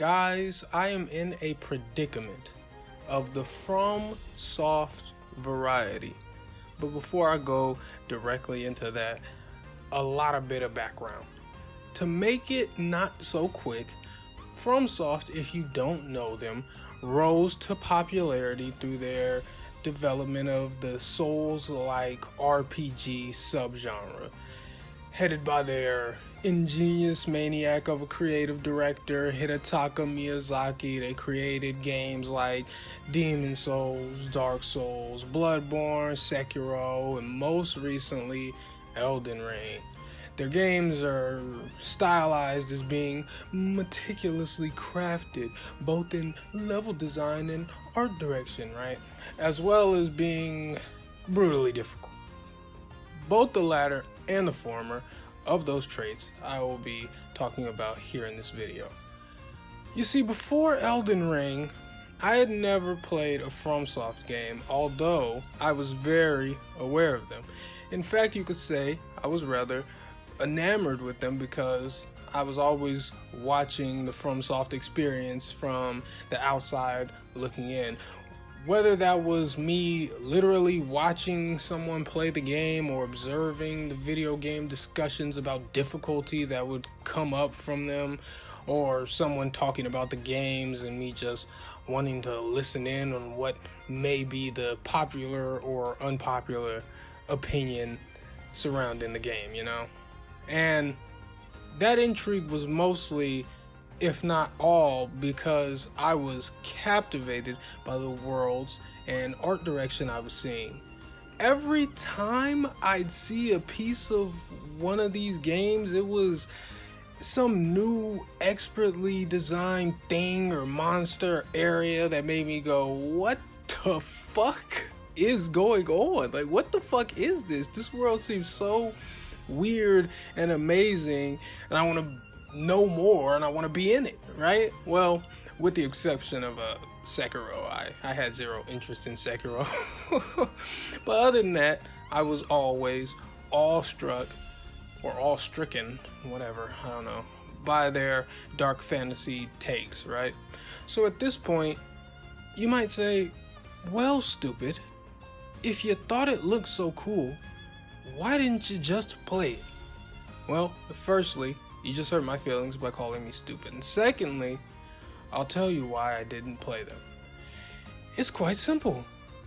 Guys, I am in a predicament of the FromSoft variety. But before I go directly into that, a bit of background. To make it not so quick, FromSoft, if you don't know them, rose to popularity through their development of the Souls-like RPG subgenre, headed by their ingenious maniac of a creative director, Hidetaka Miyazaki. They created games like Demon Souls, Dark Souls, Bloodborne, Sekiro, and most recently, Elden Ring. Their games are stylized as being meticulously crafted, both in level design and art direction, right? As well as being brutally difficult. Both the latter and the former of those traits I will be talking about here in this video. You see, before Elden Ring, I had never played a FromSoft game, although I was very aware of them. In fact, you could say I was rather enamored with them because I was always watching the FromSoft experience from the outside looking in. Whether that was me literally watching someone play the game or observing the video game discussions about difficulty that would come up from them, or someone talking about the games and me just wanting to listen in on what may be the popular or unpopular opinion surrounding the game, you know? And that intrigue was mostly, if not all, because I was captivated by the worlds and art direction I was seeing. Every time I'd see a piece of one of these games, it was some new expertly designed thing or monster area that made me go, what the fuck is going on? Like, what the fuck is this? This world seems so weird and amazing, and I want to know more and I want to be in it, right? Well, with the exception of Sekiro. I had zero interest in Sekiro. But other than that, I was always awestruck or awe-stricken, whatever, I don't know, by their dark fantasy takes, right? So at this point, you might say, well, stupid, if you thought it looked so cool, why didn't you just play it? Well, firstly, you just hurt my feelings by calling me stupid. And secondly, I'll tell you why I didn't play them. It's quite simple.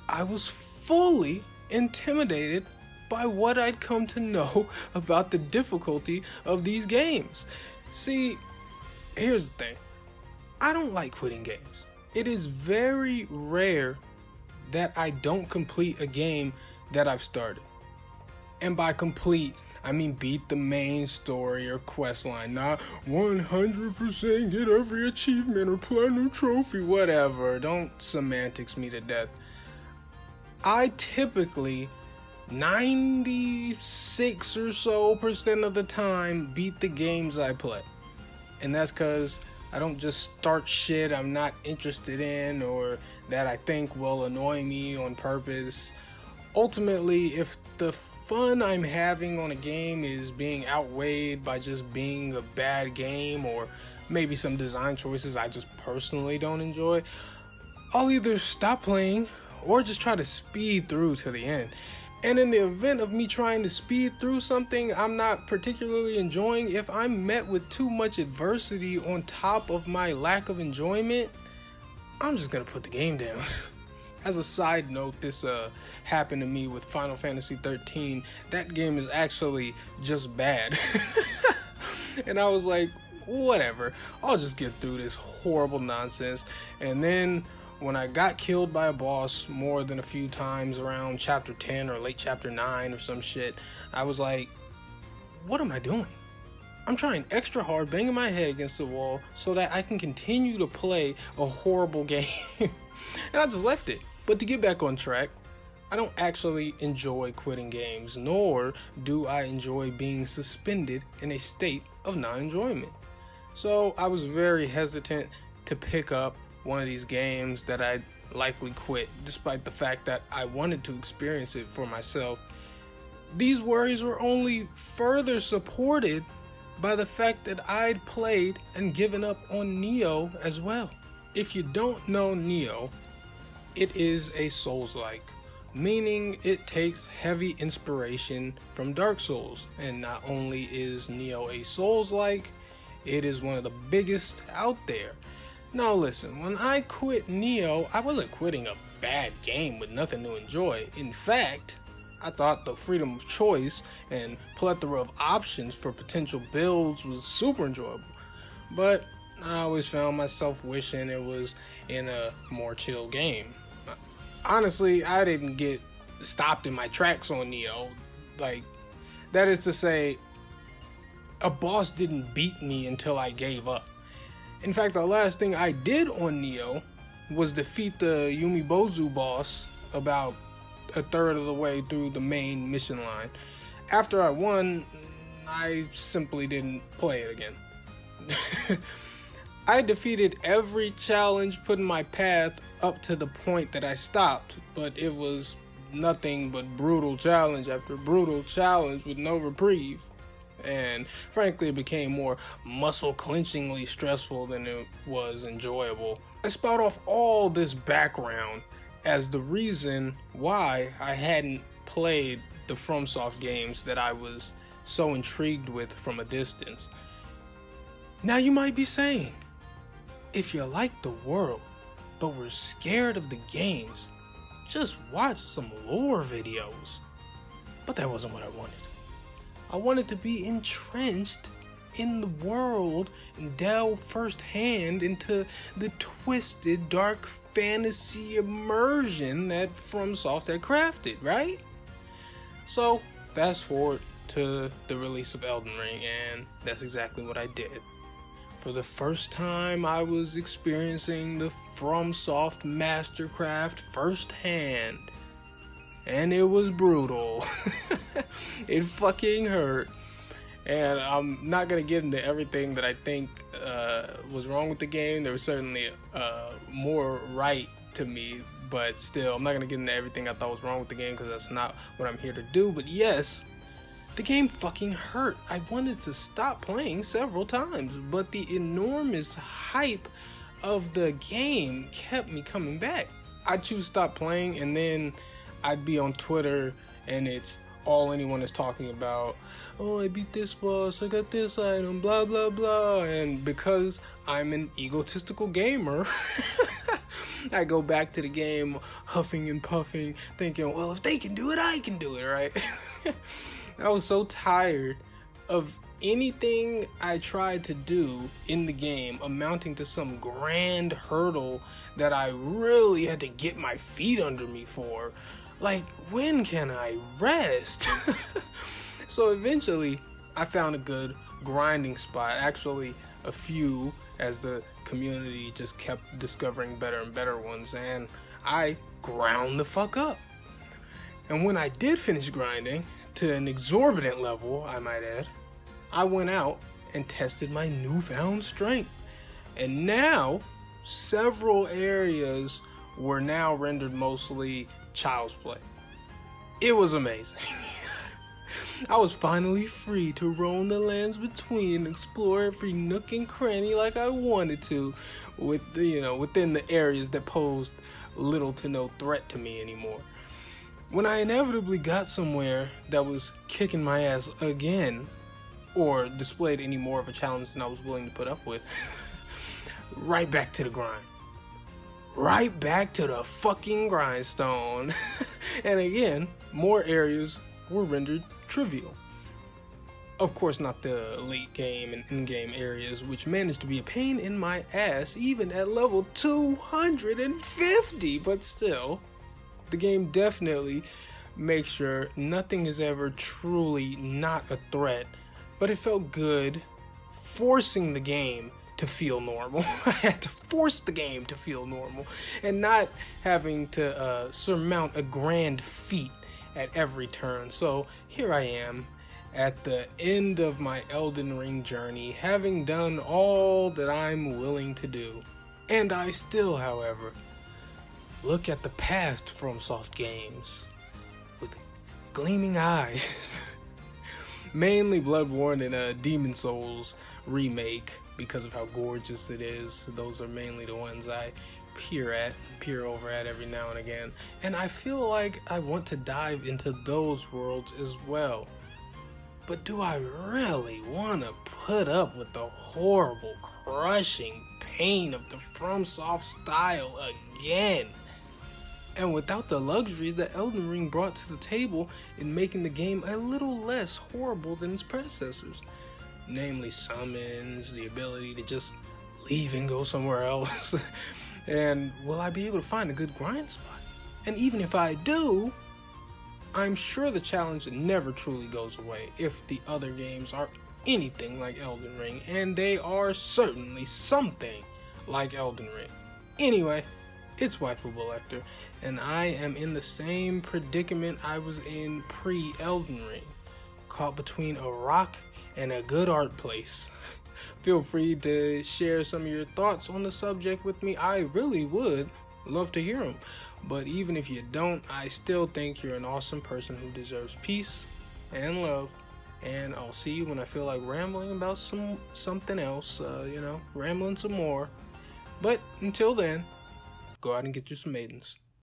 I was fully intimidated by what I'd come to know about the difficulty of these games. See, here's the thing. I don't like quitting games. It is very rare that I don't complete a game that I've started. And by complete, I mean beat the main story or quest line, not 100% get every achievement or platinum trophy, whatever. Don't semantics me to death. I typically, 96 or so % of the time, beat the games I play. And that's because I don't just start shit I'm not interested in or that I think will annoy me on purpose. Ultimately, if the fun I'm having on a game is being outweighed by just being a bad game or maybe some design choices I just personally don't enjoy, I'll either stop playing or just try to speed through to the end. And in the event of me trying to speed through something I'm not particularly enjoying, if I'm met with too much adversity on top of my lack of enjoyment, I'm just gonna put the game down. As a side note, this happened to me with Final Fantasy 13. That game is actually just bad. And I was like, whatever, I'll just get through this horrible nonsense. And then when I got killed by a boss more than a few times around chapter 10 or late chapter 9 or some shit, I was like, what am I doing? I'm trying extra hard, banging my head against the wall so that I can continue to play a horrible game. And I just left it. But to get back on track, I don't actually enjoy quitting games, nor do I enjoy being suspended in a state of non-enjoyment. So I was very hesitant to pick up one of these games that I'd likely quit, despite the fact that I wanted to experience it for myself. These worries were only further supported by the fact that I'd played and given up on Neo as well. If you don't know Neo, it is a Souls-like, meaning it takes heavy inspiration from Dark Souls. And not only is Neo a Souls-like, it is one of the biggest out there. Now listen, when I quit Neo, I wasn't quitting a bad game with nothing to enjoy. In fact, I thought the freedom of choice and plethora of options for potential builds was super enjoyable. But I always found myself wishing it was in a more chill game. Honestly, I didn't get stopped in my tracks on Neo. Like, that is to say, a boss didn't beat me until I gave up. In fact, the last thing I did on Neo was defeat the Yumibozu boss about a third of the way through the main mission line. After I won, I simply didn't play it again. I defeated every challenge put in my path up to the point that I stopped, but it was nothing but brutal challenge after brutal challenge with no reprieve. And frankly, it became more muscle-clenchingly stressful than it was enjoyable. I spout off all this background as the reason why I hadn't played the FromSoft games that I was so intrigued with from a distance. Now you might be saying, if you like the world, but were scared of the games, just watch some lore videos. But that wasn't what I wanted. I wanted to be entrenched in the world and delve firsthand into the twisted dark fantasy immersion that FromSoft had crafted, right? So fast forward to the release of Elden Ring, and that's exactly what I did. For the first time, I was experiencing the FromSoft mastercraft firsthand. And it was brutal. It fucking hurt. And I'm not going to get into everything that I think was wrong with the game. There was certainly more right to me. But still, I'm not going to get into everything I thought was wrong with the game, because that's not what I'm here to do. But yes, the game fucking hurt. I wanted to stop playing several times, but the enormous hype of the game kept me coming back. I'd choose to stop playing, and then I'd be on Twitter, and it's all anyone is talking about. Oh, I beat this boss, I got this item, blah, blah, blah. And because I'm an egotistical gamer, I go back to the game huffing and puffing, thinking, well, if they can do it, I can do it, right? I was so tired of anything I tried to do in the game amounting to some grand hurdle that I really had to get my feet under me for. Like, when can I rest? So eventually, I found a good grinding spot. Actually, a few, as the community just kept discovering better and better ones, and I ground the fuck up. And when I did finish grinding, to an exorbitant level, I might add, I went out and tested my newfound strength. And now, several areas were now rendered mostly child's play. It was amazing. I was finally free to roam the lands between and explore every nook and cranny like I wanted to, with within the areas that posed little to no threat to me anymore. When I inevitably got somewhere that was kicking my ass again, or displayed any more of a challenge than I was willing to put up with, right back to the grind. Right back to the fucking grindstone. And again, more areas were rendered trivial. Of course, not the late game and in-game areas, which managed to be a pain in my ass even at level 250, but still, the game definitely makes sure nothing is ever truly not a threat, but it felt good forcing the game to feel normal. I had to force the game to feel normal and not having to surmount a grand feat at every turn. So here I am at the end of my Elden Ring journey, having done all that I'm willing to do. And I still, however, look at the past FromSoft games with gleaming eyes. Mainly Bloodborne and Demon Souls remake because of how gorgeous it is. Those are mainly the ones I peer over at every now and again. And I feel like I want to dive into those worlds as well. But do I really want to put up with the horrible, crushing pain of the FromSoft style again? And without the luxuries that Elden Ring brought to the table in making the game a little less horrible than its predecessors. Namely summons, the ability to just leave and go somewhere else. And will I be able to find a good grind spot? And even if I do, I'm sure the challenge never truly goes away if the other games are anything like Elden Ring, and they are certainly something like Elden Ring. Anyway, it's Waifu Lecter, and I am in the same predicament I was in pre-Elden Ring, caught between a rock and a good art place. Feel free to share some of your thoughts on the subject with me. I really would love to hear them. But even if you don't, I still think you're an awesome person who deserves peace and love. And I'll see you when I feel like rambling about something else, rambling some more. But until then, go out and get you some maidens.